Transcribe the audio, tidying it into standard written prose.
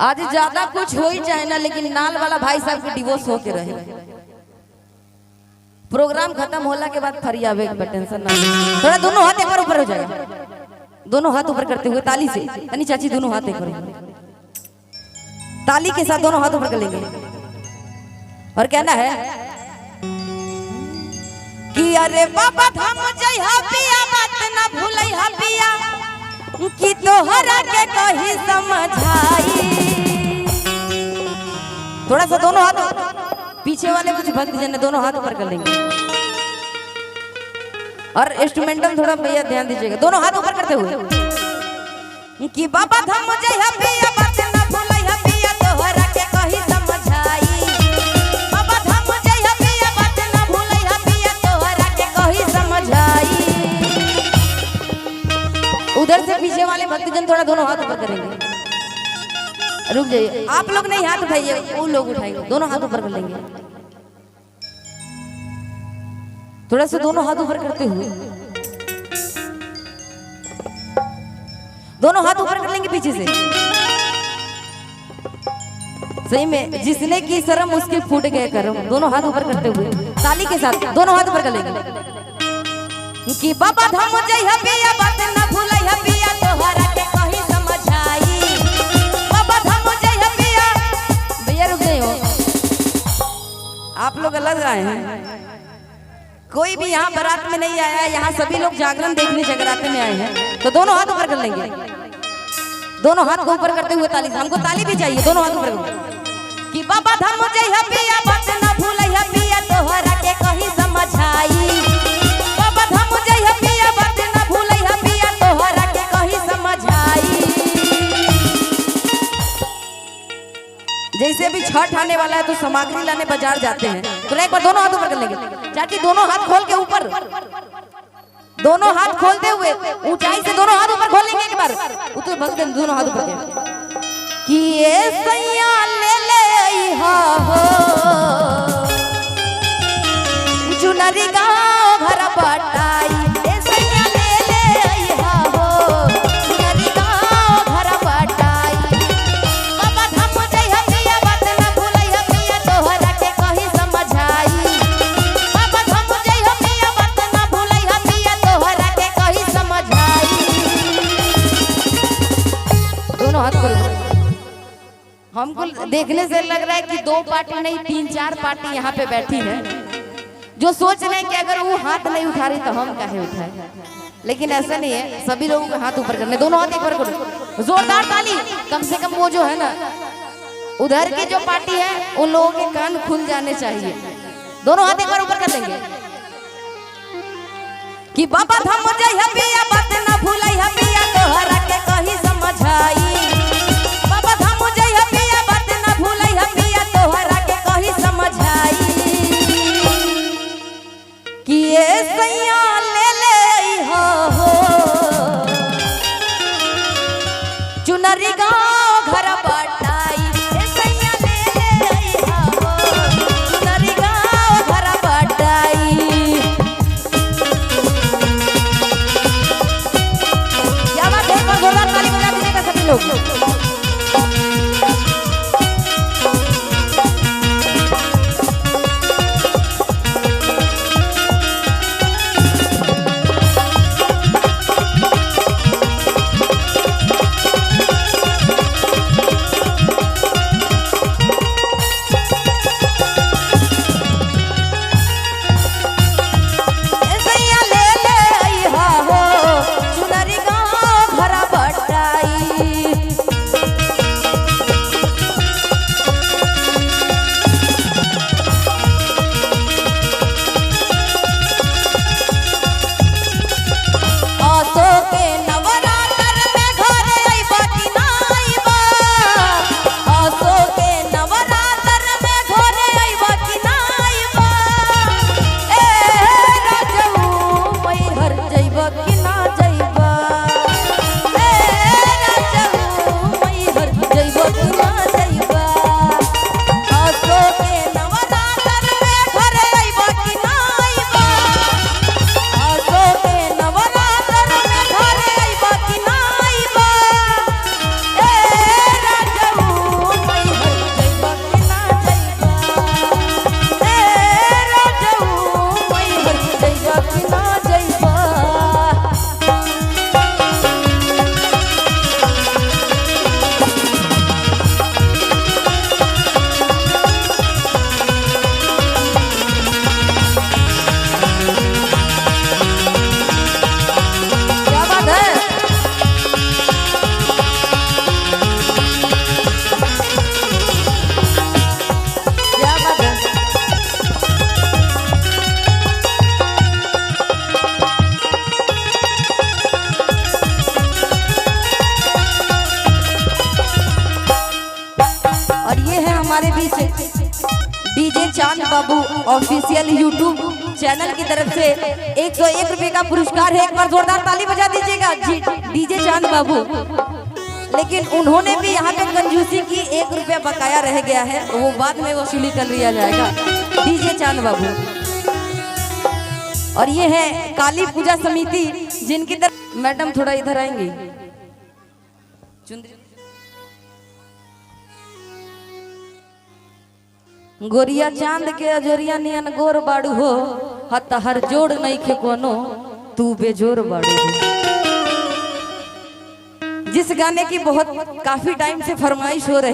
आज ज्यादा कुछ हो ही चाहे ना, लेकिन नाल वाला भाई साहब के डिवोर्स होके रहे। प्रोग्राम खत्म होला के बाद फरी आवे, टेंशन ना। थोड़ा दोनों हाथ एक बार ऊपर हो जाएगा, दोनों हाथ ऊपर करते हुए ताली से। यानी चाची दोनों हाथ एक बार ताली के साथ दोनों हाथ ऊपर कर लेंगे और कहना है कि अरे बाबा धाम जइहा पिया, बात ना भूलइहा पिया, कि तोहरा के कही समझाई। थोड़ा सा दोनों हाथ पीछे वाले कुछ भक्त जन दोनों हाथ ऊपर कर लेंगे और इंस्ट्रूमेंटल थोड़ा भैया ध्यान दीजिएगा, दोनों हाथ ऊपर करते हुए कि बाबा धाम जइहा पिया, बात ना भूलइहा पिया, तोहरा के कही समझाई। बाबा धाम जइहा पिया, बात ना भूलइहा पिया, तोहरा के कही समझाई। उधर से पीछे वाले भक्तजन थोड़ा दोनों हाथ ऊपर करेंगे। रुक जाइए, आप लोग नहीं हाथ उठाइए, वो लोग उठाएंगे, दोनों हाथ ऊपर कर लेंगे। थोड़ा सा दोनों हाथ ऊपर करते हुए दोनों हाथ ऊपर कर लेंगे पीछे से। सही में जिसने की शर्म उसके फूट गए कर्म। दोनों हाथ ऊपर करते हुए ताली के साथ दोनों हाथ ऊपर कर लेंगे कि बाबा धाम जइहा पिया, बात ना भूलइहा पिया, तोहरा के कही समझाई। बाबा धाम जइहा पिया। भैया रुक जाइए, आप लोग अलग आए हैं, कोई भी यहाँ बारात में नहीं आया है, यहाँ सभी लोग जागरण देखने जगराते में आए हैं। तो दोनों हाथ ऊपर कर लेंगे, दोनों हाथ को ऊपर करते हुए ताली। हमको ताली भी चाहिए, दोनों हाथ ऊपर कि बाबा धाम जइहा पिया, बात ना भूलइहा पिया, तोहरा के कही समझाई। बाबा धाम जइहा पिया, बात ना भूलइहा पिया, तोहरा के कही समझाई। जैसे भी छठ आने वाला है तो सामग्री लाने बाजार जाते हैं, तो एक बार दोनों हाथ ऊपर कर लेंगे। चाची दोनों हाथ खोल के ऊपर, दोनों हाथ खोलते हुए ऊंचाई से दोनों हाथ ऊपर खोलेंगे एक बार। उतो भक्तन दोनों हाथ ऊपर कि ये सैया ले ले आईहा हो, चुनरी गाँव घर बटाई। ये सैया ले ले आईहा हो, चुनरी गाँव घर बटाई। बाबा धाम जइहा पिया, बात ना भूलइहा पिया, तोहरा के कही समझाई। बाबा धाम जइहा पिया, बात ना भूलइहा पिया, तोहरा के कही समझाई। दोनों हाथ करो। हमको देखने से लग रहा है कि दो पार्टी नहीं 3-4 पार्टी यहाँ पे बैठी है, जो सोच रहे हैं कि अगर वो हाथ नहीं उठा रही तो हम काहे उठाए। लेकिन ऐसा नहीं है, सभी लोगों के हाथ ऊपर करने। दोनों हाथ एक बार करो, जोरदार ताली। कम से कम वो जो है ना उधर की जो पार्टी है उन लोगों के कान खुल जाने चाहिए। दोनों हाथ एक बार ऊपर कर देंगे कि बाबा धाम जइहा पिया, बात ना भूलइहा पिया, तोहरा के कही समझाई। बाबा धाम जइहा पिया, बात ना भूलइहा पिया, तोहरा के कही समझाई। कि ये सैया ले ले आईहा हो, चुनरी गाँव घर बटाई। ये सैया ले ले आईहा हो, चुनरी गाँव घर बटाई। क्या बात है, जोरदार ताली बजा दीजिएगा सभी लोग। ये है हमारे बीच डीजे चांद बाबू ऑफिशियल यूट्यूब चैनल की तरफ से 101 रुपए का पुरस्कार है। एक बार जोरदार ताली बजा दीजिएगा डीजे चांद बाबू। लेकिन उन्होंने भी यहाँ पे कंजूसी की, 1 रुपया बकाया रह गया है, वो बाद में वसूली कर लिया जाएगा। डीजे चांद बाबू और ये है काली पूजा समिति जिनकी तरफ मैडम थोड़ा इधर आएंगी। गोरिया चांद के अजोरिया नियन गोर बाड़ू हो, हत हर जोड़ नहीं खे कोनो, तू बेजोर बाड़ू हो। जिस गाने की बहुत काफी टाइम से फरमाइश हो रही